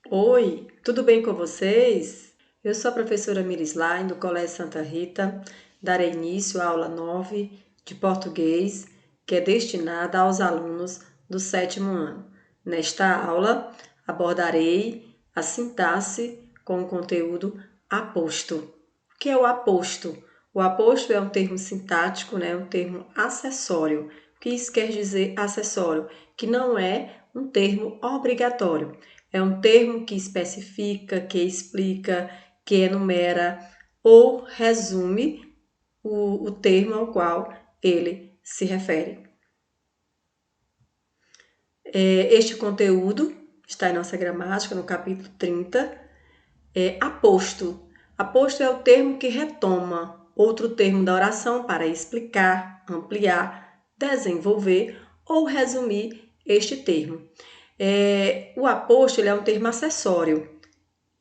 Oi, tudo bem com vocês? Eu sou a professora Mirislaine, do Colégio Santa Rita. Darei início à aula 9 de português, que é destinada aos alunos do sétimo ano. Nesta aula, abordarei a sintaxe com o conteúdo aposto. O que é o aposto? O aposto é um termo sintático, né? Um termo acessório. O que isso quer dizer acessório? Que não é um termo obrigatório. É um termo que especifica, que explica, que enumera ou resume o termo ao qual ele se refere. Este conteúdo está em nossa gramática, no capítulo 30. Aposto. Aposto é o termo que retoma outro termo da oração para explicar, ampliar, desenvolver ou resumir este termo. O aposto ele é um termo acessório.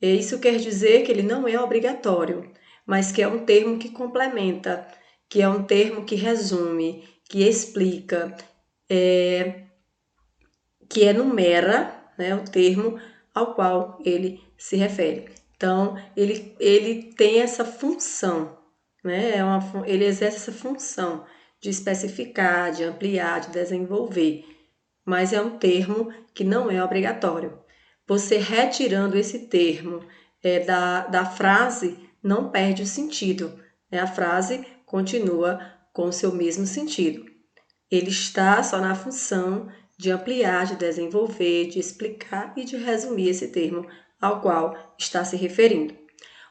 Isso quer dizer que ele não é obrigatório, mas que é um termo que complementa, que é um termo que resume, que explica, que enumera, né, o termo ao qual ele se refere. Então, ele tem essa função, né, ele exerce essa função de especificar, de ampliar, de desenvolver, mas é um termo que não é obrigatório. Você retirando esse termo da frase, não perde o sentido, né? A frase continua com o seu mesmo sentido. Ele está só na função de ampliar, de desenvolver, de explicar e de resumir esse termo ao qual está se referindo.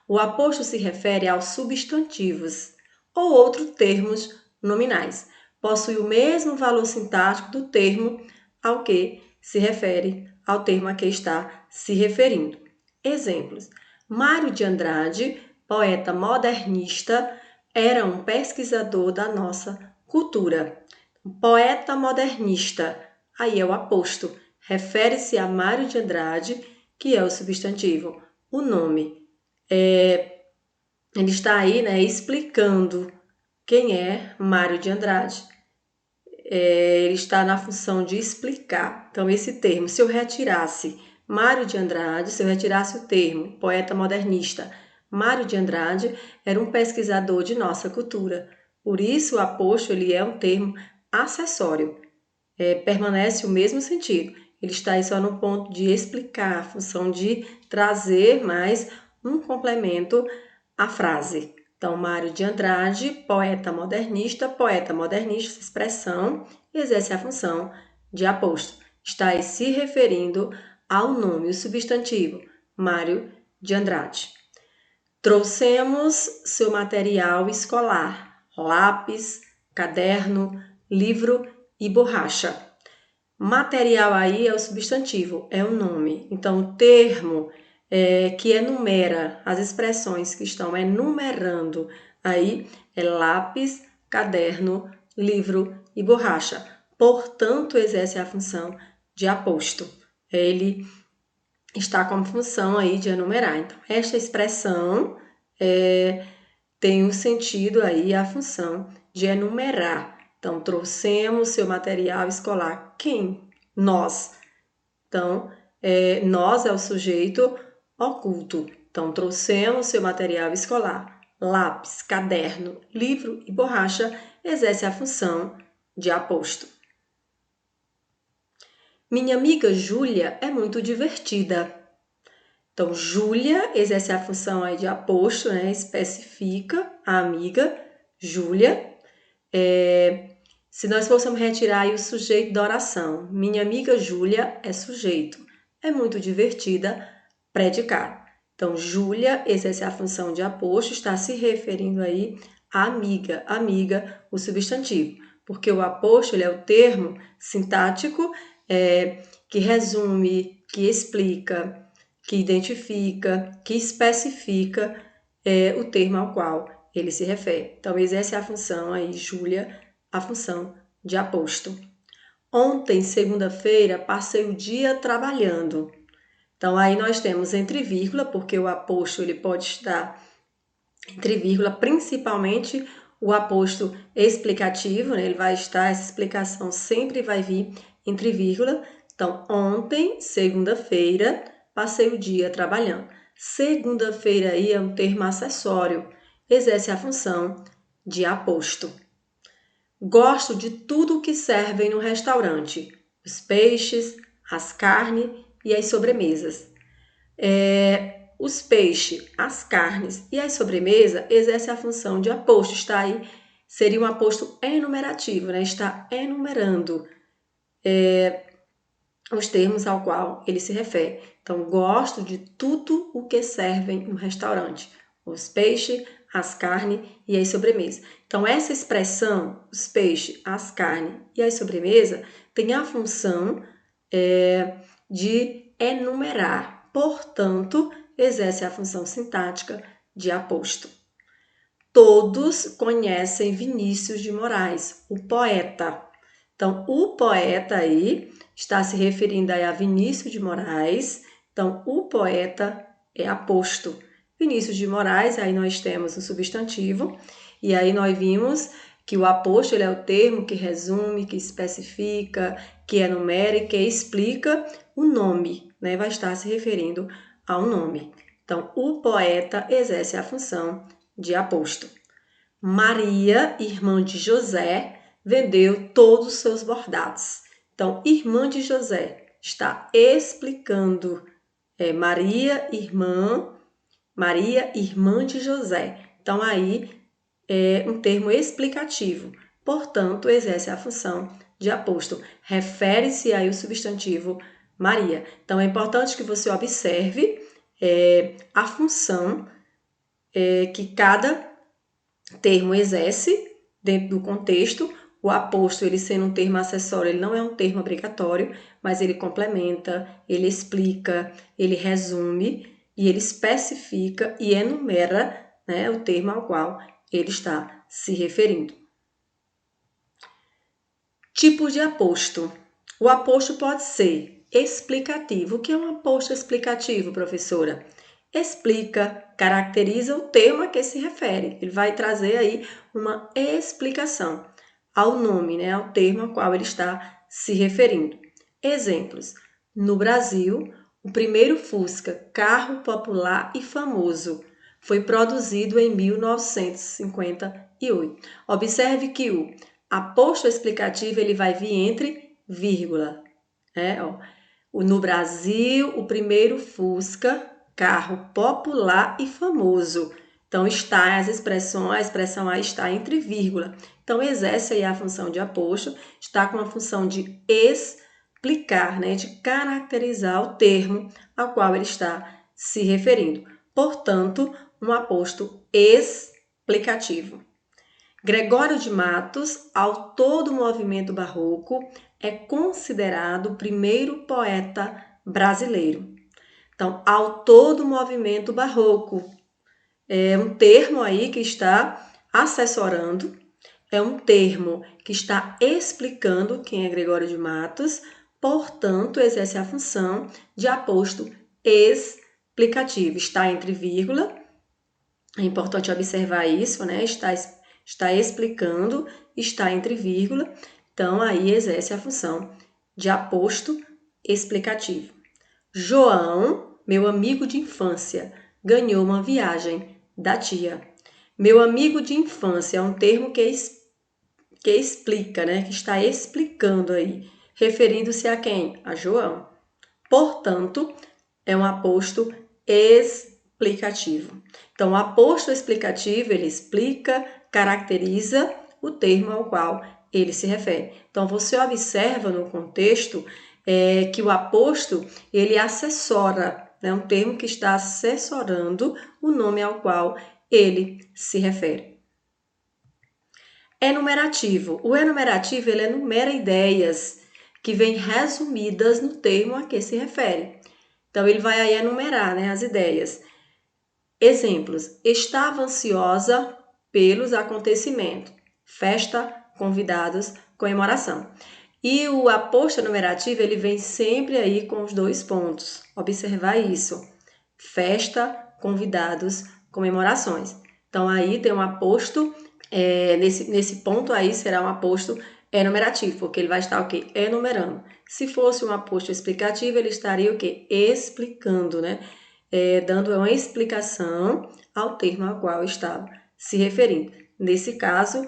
O aposto se refere aos substantivos ou outros termos nominais. Possui o mesmo valor sintático do termo ao que se refere, ao termo a que está se referindo. Exemplos: Mário de Andrade, poeta modernista, era um pesquisador da nossa cultura. Poeta modernista, aí é o aposto, refere-se a Mário de Andrade, que é o substantivo. O nome, ele está aí, né, explicando quem é Mário de Andrade. Ele está na função de explicar. Então, esse termo, se eu retirasse Mário de Andrade, se eu retirasse o termo poeta modernista, Mário de Andrade era um pesquisador de nossa cultura. Por isso, o aposto ele é um termo acessório. Permanece o mesmo sentido. Ele está aí só no ponto de explicar, a função de trazer mais um complemento à frase. Então, Mário de Andrade, poeta modernista, essa expressão exerce a função de aposto. Está aí se referindo ao nome, o substantivo, Mário de Andrade. Trouxemos seu material escolar, lápis, caderno, livro e borracha. Material aí é o substantivo, é o nome. Então, o termo que enumera as expressões que estão enumerando aí é lápis, caderno, livro e borracha. Portanto, exerce a função de aposto. Ele está como função aí de enumerar. Então, esta expressão tem um sentido aí, a função de enumerar. Então, trouxemos seu material escolar. Quem? Nós. Então, nós é o sujeito oculto. Então, trouxemos seu material escolar. Lápis, caderno, livro e borracha exerce a função de aposto. Minha amiga Júlia é muito divertida. Então, Júlia exerce a função aí de aposto, né? Especifica a amiga Júlia. Se nós fôssemos retirar aí o sujeito da oração, minha amiga Júlia é sujeito. É muito divertida, predicado. Então, Júlia exerce a função de aposto, está se referindo aí à amiga, o substantivo. Porque o aposto ele é o termo sintático que resume, que explica, que identifica, que especifica o termo ao qual ele se refere. Então, exerce a função aí, Júlia, a função de aposto. Ontem, segunda-feira, passei o dia trabalhando. Então, aí nós temos entre vírgula, porque o aposto ele pode estar entre vírgula, principalmente o aposto explicativo, né? Ele vai estar, essa explicação sempre vai vir entre vírgula. Então, ontem, segunda-feira, passei o dia trabalhando. Segunda-feira aí é um termo acessório, exerce a função de aposto. Gosto de tudo que servem no restaurante, os peixes, as carnes e as sobremesas. Os peixes, as carnes e as sobremesas exercem a função de aposto, está aí, seria um aposto enumerativo, né? Está enumerando os termos ao qual ele se refere. Então, gosto de tudo o que servem no restaurante, os peixes, as carnes e as sobremesas. Então, essa expressão, os peixes, as carnes e as sobremesas, tem a função de enumerar, portanto, exerce a função sintática de aposto. Todos conhecem Vinícius de Moraes, o poeta. Então, o poeta aí está se referindo aí a Vinícius de Moraes. Então, o poeta é aposto. Vinícius de Moraes, aí nós temos o substantivo, e aí nós vimos que o aposto ele é o termo que resume, que especifica, que enumera e que explica o nome, né? Vai estar se referindo ao nome. Então, o poeta exerce a função de aposto. Maria, irmã de José, vendeu todos os seus bordados. Então, irmã de José está explicando Maria, irmã de José. Então, aí é um termo explicativo. Portanto, exerce a função de aposto. Refere-se aí o substantivo Maria. Então, é importante que você observe a função que cada termo exerce dentro do contexto. O aposto, ele sendo um termo acessório, ele não é um termo obrigatório, mas ele complementa, ele explica, ele resume e ele especifica e enumera, né, o termo ao qual ele está se referindo. Tipos de aposto. O aposto pode ser explicativo. O que é um aposto explicativo, professora? Explica, caracteriza o tema a que se refere. Ele vai trazer aí uma explicação ao nome, né, ao termo ao qual ele está se referindo. Exemplos. No Brasil, o primeiro Fusca, carro popular e famoso, foi produzido em 1958. Observe que o aposto explicativo ele vai vir entre vírgula. No Brasil, o primeiro Fusca, carro popular e famoso. Então, a expressão aí está entre vírgula. Então, exerce aí a função de aposto, está com a função de explicar, né, de caracterizar o termo ao qual ele está se referindo. Portanto, um aposto explicativo. Gregório de Matos, autor do movimento barroco, é considerado o primeiro poeta brasileiro. Então, autor do movimento barroco é um termo aí que está assessorando, é um termo que está explicando quem é Gregório de Matos, portanto, exerce a função de aposto explicativo. Está entre vírgula, é importante observar isso, né? Está explicando, está entre vírgula, então aí exerce a função de aposto explicativo. João, meu amigo de infância, ganhou uma viagem da tia. Meu amigo de infância é um termo que explica, né? Que está explicando aí, referindo-se a quem? A João. Portanto, é um aposto explicativo. Então, o aposto explicativo, ele explica, caracteriza o termo ao qual ele se refere. Então, você observa no contexto que o aposto, ele assessora, é um termo que está assessorando o nome ao qual ele se refere. Enumerativo. O enumerativo, ele enumera ideias que vêm resumidas no termo a que se refere. Então, ele vai aí enumerar, né, as ideias. Exemplos. Estava ansiosa pelos acontecimentos. Festa, convidados, comemoração. E o aposto enumerativo, ele vem sempre aí com os dois pontos. Observar isso. Festa, convidados, comemorações. Então, aí tem um aposto, nesse ponto aí será um aposto enumerativo, porque ele vai estar o quê? Enumerando. Se fosse um aposto explicativo, ele estaria o quê? Explicando, né? Dando uma explicação ao termo ao qual estava se referindo. Nesse caso,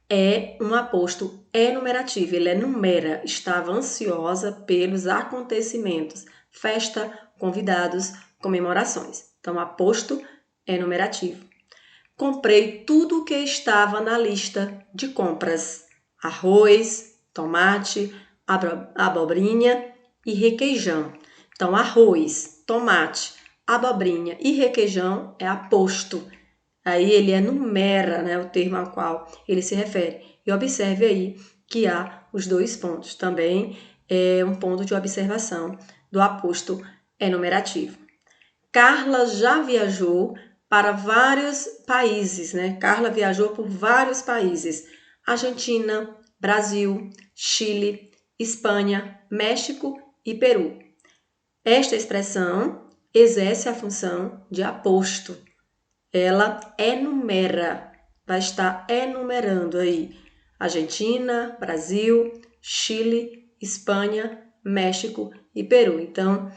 é um aposto enumerativo, ele enumera, estava ansiosa pelos acontecimentos, festa, convidados, comemorações. Então, aposto enumerativo. Comprei tudo o que estava na lista de compras: arroz, tomate, abobrinha e requeijão. Então, arroz, tomate, abobrinha e requeijão é aposto. Aí ele enumera, né, o termo ao qual ele se refere. E observe aí que há os dois pontos. Também é um ponto de observação do aposto enumerativo. Carla já viajou para vários países, né? Carla viajou por vários países: Argentina, Brasil, Chile, Espanha, México e Peru. Esta expressão exerce a função de aposto. Ela enumera, vai estar enumerando aí Argentina, Brasil, Chile, Espanha, México e Peru. Então,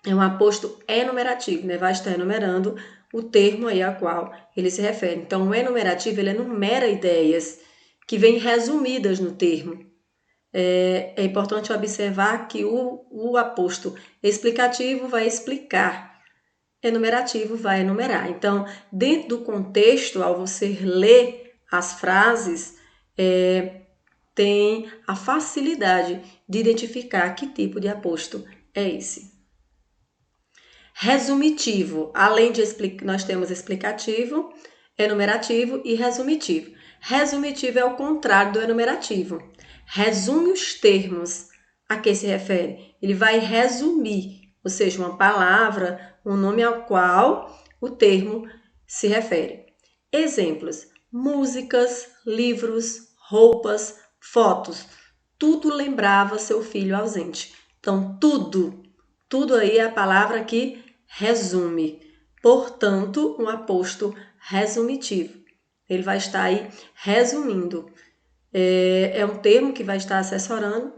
é um aposto enumerativo, né? Vai estar enumerando o termo aí a qual ele se refere. Então, o enumerativo, ele enumera ideias que vêm resumidas no termo. É importante observar que o aposto explicativo vai explicar, enumerativo vai enumerar. Então, dentro do contexto, ao você ler as frases, tem a facilidade de identificar que tipo de aposto é esse. Resumitivo. Além de nós temos explicativo, enumerativo e resumitivo. Resumitivo é o contrário do enumerativo. Resume os termos a que se refere. Ele vai resumir, ou seja, uma palavra, um nome ao qual o termo se refere. Exemplos: músicas, livros, roupas, fotos. Tudo lembrava seu filho ausente. Então, tudo aí é a palavra que resume. Portanto, um aposto resumitivo. Ele vai estar aí resumindo. É um termo que vai estar assessorando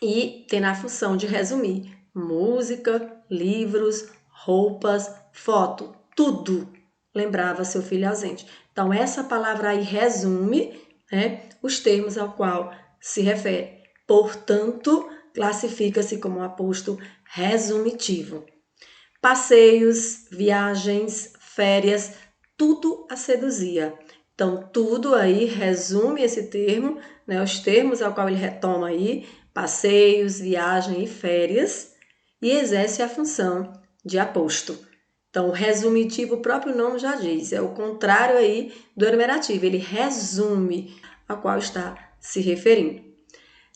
e tem a função de resumir. Música, livros, roupas, foto, tudo lembrava seu filho ausente. Então, essa palavra aí resume, né, os termos ao qual se refere. Portanto, classifica-se como um aposto resumitivo. Passeios, viagens, férias, tudo a seduzia. Então, tudo aí resume esse termo, né, os termos ao qual ele retoma aí, passeios, viagem e férias, e exerce a função de aposto. Então, o resumitivo, o próprio nome já diz, é o contrário aí do enumerativo, ele resume a qual está se referindo.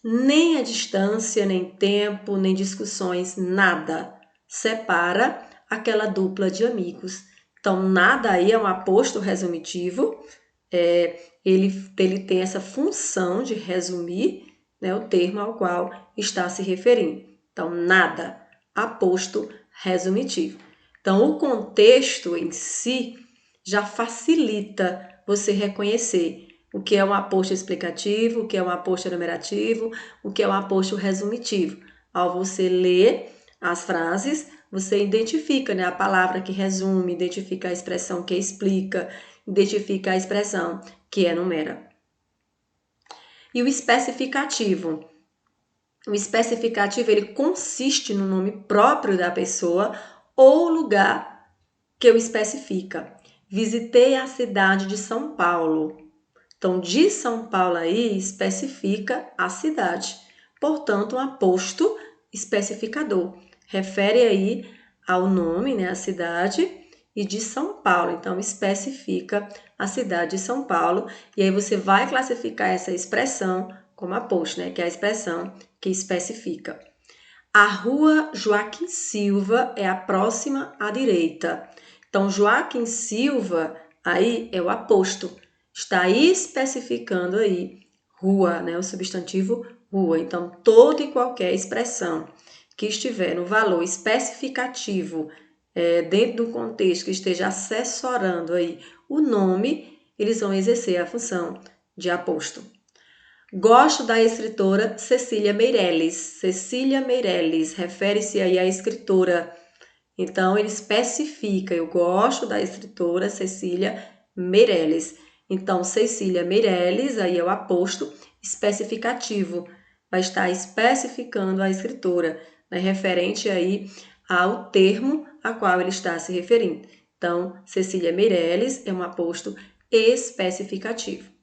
Nem a distância, nem tempo, nem discussões, nada separa aquela dupla de amigos. Então, nada aí é um aposto resumitivo, ele tem essa função de resumir, né, o termo ao qual está se referindo. Então, nada, aposto resumitivo. Então, o contexto em si já facilita você reconhecer o que é um aposto explicativo, o que é um aposto enumerativo, o que é um aposto resumitivo. Ao você ler as frases, você identifica, né, a palavra que resume, identifica a expressão que explica, identifica a expressão que enumera. E o especificativo? O especificativo, ele consiste no nome próprio da pessoa ou lugar que o especifica. Visitei a cidade de São Paulo. Então, de São Paulo aí especifica a cidade. Portanto, um aposto especificador. Refere aí ao nome, né, a cidade, e de São Paulo. Então, especifica a cidade de São Paulo. E aí você vai classificar essa expressão como aposto, né, que é a expressão que especifica. A rua Joaquim Silva é a próxima à direita. Então, Joaquim Silva aí é o aposto. Está especificando aí rua, né? O substantivo rua. Então, toda e qualquer expressão que estiver no valor especificativo, dentro do contexto que esteja assessorando aí o nome, eles vão exercer a função de aposto. Gosto da escritora Cecília Meirelles. Cecília Meirelles, refere-se aí à escritora. Então, ele especifica, eu gosto da escritora Cecília Meirelles. Então, Cecília Meirelles, aí é o aposto especificativo, vai estar especificando a escritora, né, referente aí ao termo a qual ele está se referindo. Então, Cecília Meirelles é um aposto especificativo.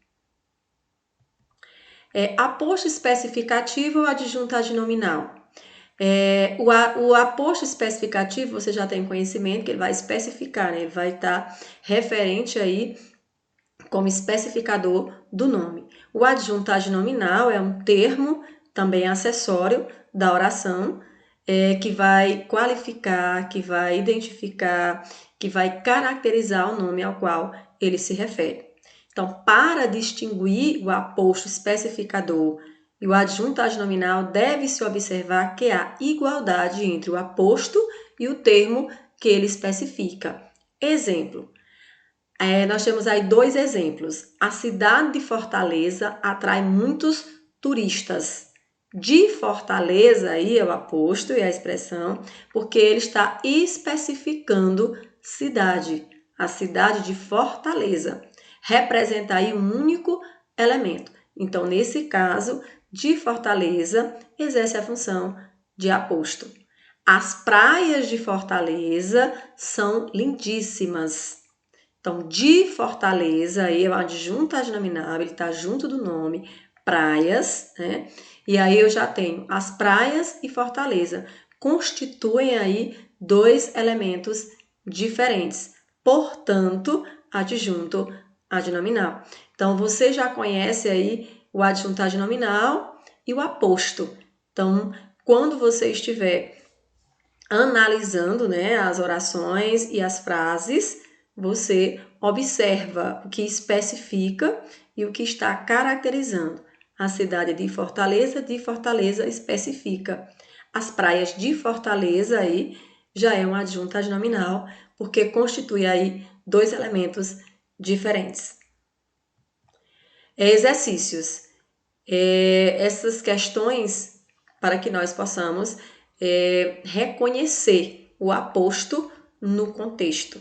Aposto especificativo ou adjunto adnominal? O aposto especificativo, você já tem conhecimento que ele vai especificar, né? Ele vai estar referente aí como especificador do nome. O adjunto adnominal é um termo, também acessório, da oração, que vai qualificar, que vai identificar, que vai caracterizar o nome ao qual ele se refere. Então, para distinguir o aposto especificador e o adjunto adnominal, deve-se observar que há igualdade entre o aposto e o termo que ele especifica. Exemplo, nós temos aí 2 exemplos. A cidade de Fortaleza atrai muitos turistas. De Fortaleza, aí é o aposto e a expressão, porque ele está especificando cidade. A cidade de Fortaleza representa aí um único elemento. Então, nesse caso, de Fortaleza exerce a função de aposto. As praias de Fortaleza são lindíssimas. Então, de Fortaleza, aí é o adjunto adnominal, ele está junto do nome, praias, né? E aí eu já tenho as praias e Fortaleza. Constituem aí 2 elementos diferentes. Portanto, adjunto adnominal. Então, você já conhece aí o adjunto adnominal e o aposto. Então, quando você estiver analisando, né, as orações e as frases, você observa o que especifica e o que está caracterizando. A cidade de Fortaleza especifica. As praias de Fortaleza aí já é um adjunto adnominal, porque constitui aí 2 elementos diferentes. Exercícios. Essas questões para que nós possamos reconhecer o aposto no contexto.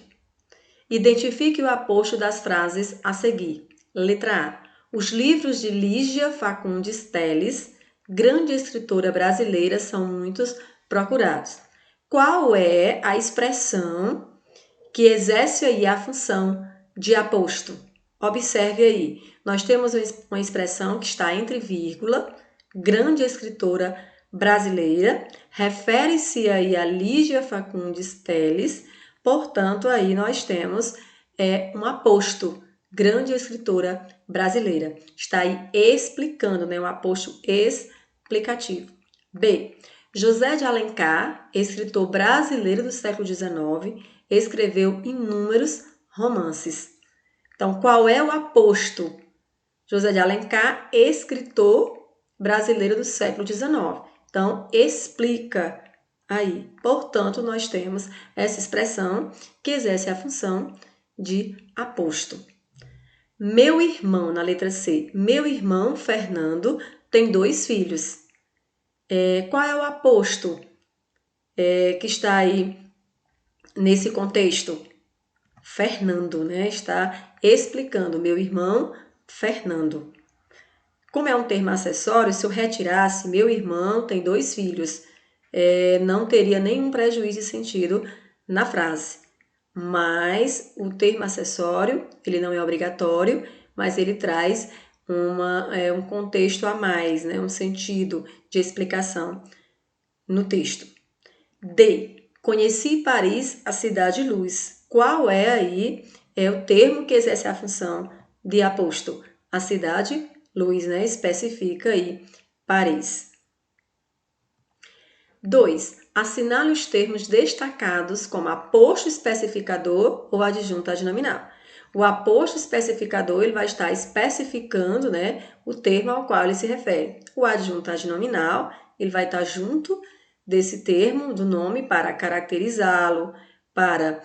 Identifique o aposto das frases a seguir. Letra A. Os livros de Lígia Fagundes Telles, grande escritora brasileira, são muitos procurados. Qual é a expressão que exerce aí a função de aposto? Observe aí. Nós temos uma expressão que está entre vírgula, grande escritora brasileira, refere-se aí a Lígia Fagundes Telles, portanto, aí nós temos um aposto, grande escritora brasileira. Está aí explicando, né? Um aposto explicativo. B. José de Alencar, escritor brasileiro do século XIX, escreveu inúmeros romances. Então, qual é o aposto? José de Alencar, escritor brasileiro do século XIX. Então, explica aí. Portanto, nós temos essa expressão que exerce a função de aposto. Meu irmão, na letra C. Meu irmão, Fernando, tem 2 filhos. Qual é o aposto que está aí nesse contexto? Fernando, né? Está explicando. Meu irmão, Fernando. Como é um termo acessório, se eu retirasse meu irmão tem 2 filhos, não teria nenhum prejuízo de sentido na frase. Mas o termo acessório, ele não é obrigatório, mas ele traz um contexto a mais, né? Um sentido de explicação no texto. D. Conheci Paris, a cidade luz. Qual é aí o termo que exerce a função de aposto? A cidade luz, né? Especifica aí Paris. 2. Assinale os termos destacados como aposto especificador ou adjunto adnominal. O aposto especificador ele vai estar especificando, né, o termo ao qual ele se refere. O adjunto adnominal ele vai estar junto desse termo, do nome, para caracterizá-lo, para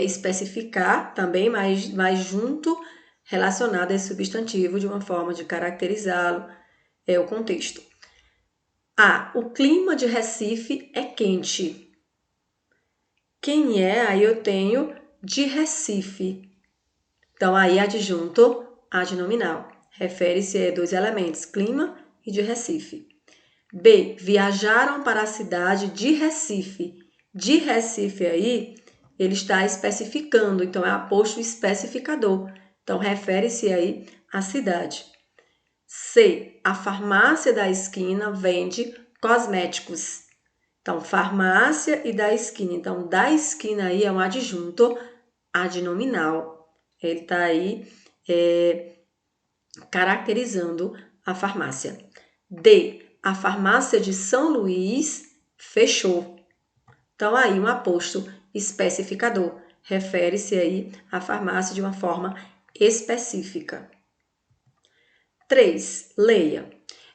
especificar também, mas junto relacionado a esse substantivo de uma forma de caracterizá-lo, o contexto. A. O clima de Recife é quente. Quem é? Aí eu tenho de Recife. Então, aí adjunto adnominal. Refere-se a dois elementos, clima e de Recife. B. Viajaram para a cidade de Recife. De Recife aí, ele está especificando, então é aposto especificador. Então, refere-se aí à cidade. C. A farmácia da esquina vende cosméticos. Então, farmácia e da esquina. Então, da esquina aí é um adjunto adnominal. Ele está aí caracterizando a farmácia. D. A farmácia de São Luís fechou. Então, aí um aposto especificador. Refere-se aí à farmácia de uma forma específica. 3. Leia.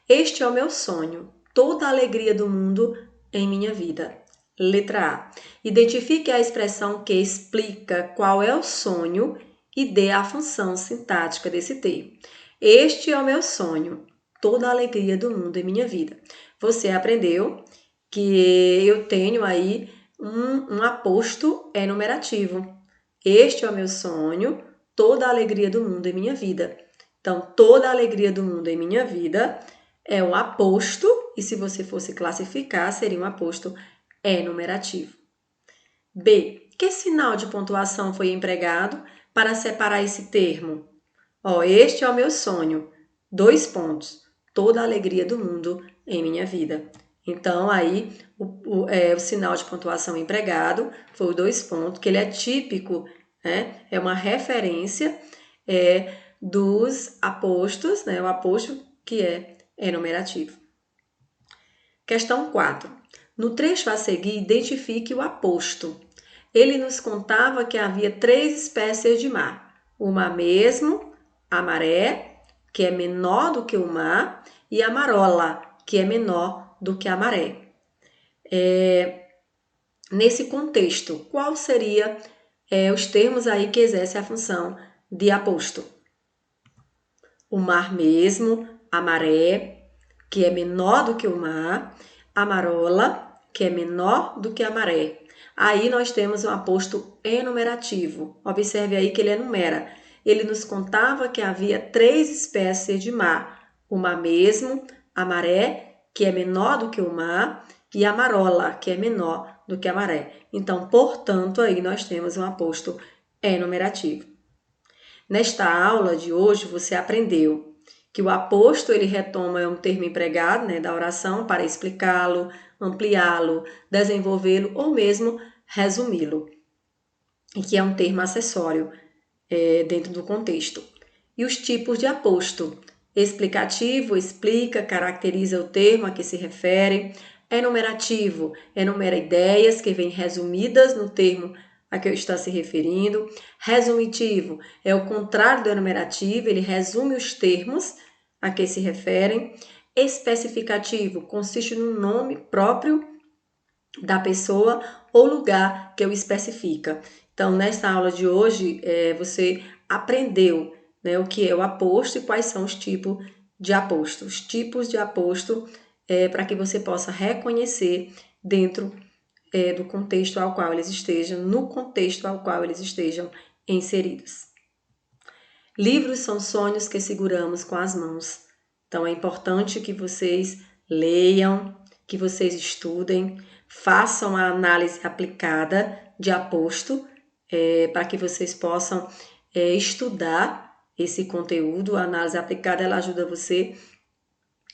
Este é o meu sonho, toda a alegria do mundo em minha vida. Letra A. Identifique a expressão que explica qual é o sonho e dê a função sintática desse termo. Este é o meu sonho, toda a alegria do mundo em minha vida. Você aprendeu que eu tenho aí um aposto enumerativo. Este é o meu sonho, toda a alegria do mundo em minha vida. Então, toda a alegria do mundo em minha vida é um aposto, e se você fosse classificar, seria um aposto enumerativo. B. Que sinal de pontuação foi empregado para separar esse termo? Este é o meu sonho. 2 pontos. Toda a alegria do mundo em minha vida. Então, aí, o sinal de pontuação empregado foi o 2 pontos, que ele é típico, né? É uma referência dos apostos, né? O aposto que é enumerativo. Questão 4. No trecho a seguir, identifique o aposto. Ele nos contava que havia 3 espécies de mar. O mar mesmo, a maré, que é menor do que o mar, e a marola, que é menor do que a maré. Nesse contexto, qual seria os termos aí que exercem a função de aposto? O mar mesmo, a maré, que é menor do que o mar, a marola, que é menor do que a maré. Aí nós temos um aposto enumerativo. Observe aí que ele enumera. Ele nos contava que havia 3 espécies de mar. O mar mesmo, a maré, que é menor do que o mar, e a marola, que é menor do que a maré. Então, portanto, aí nós temos um aposto enumerativo. Nesta aula de hoje, você aprendeu que o aposto ele retoma um termo empregado, né, da oração para explicá-lo, ampliá-lo, desenvolvê-lo ou mesmo resumi-lo, e que é um termo acessório dentro do contexto. E os tipos de aposto: explicativo, explica, caracteriza o termo a que se refere; enumerativo, enumera ideias que vêm resumidas no termo a que eu estou se referindo; resumitivo é o contrário do enumerativo, ele resume os termos a que se referem; especificativo consiste no nome próprio da pessoa ou lugar que o especifica. Então, nessa aula de hoje, você aprendeu, né, o que é o aposto e quais são os tipos de aposto. Os tipos de aposto para que você possa reconhecer dentro do contexto ao qual eles estejam, no contexto ao qual eles estejam inseridos. Livros são sonhos que seguramos com as mãos. Então, é importante que vocês leiam, que vocês estudem, façam a análise aplicada de aposto, para que vocês possam estudar esse conteúdo. A análise aplicada ela ajuda você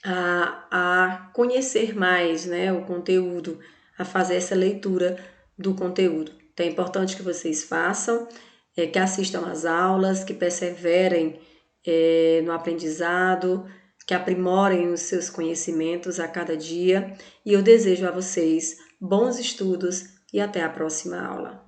a conhecer mais, né, o conteúdo, a fazer essa leitura do conteúdo. Então, é importante que vocês façam, que assistam às aulas, que perseverem no aprendizado, que aprimorem os seus conhecimentos a cada dia. E eu desejo a vocês bons estudos e até a próxima aula.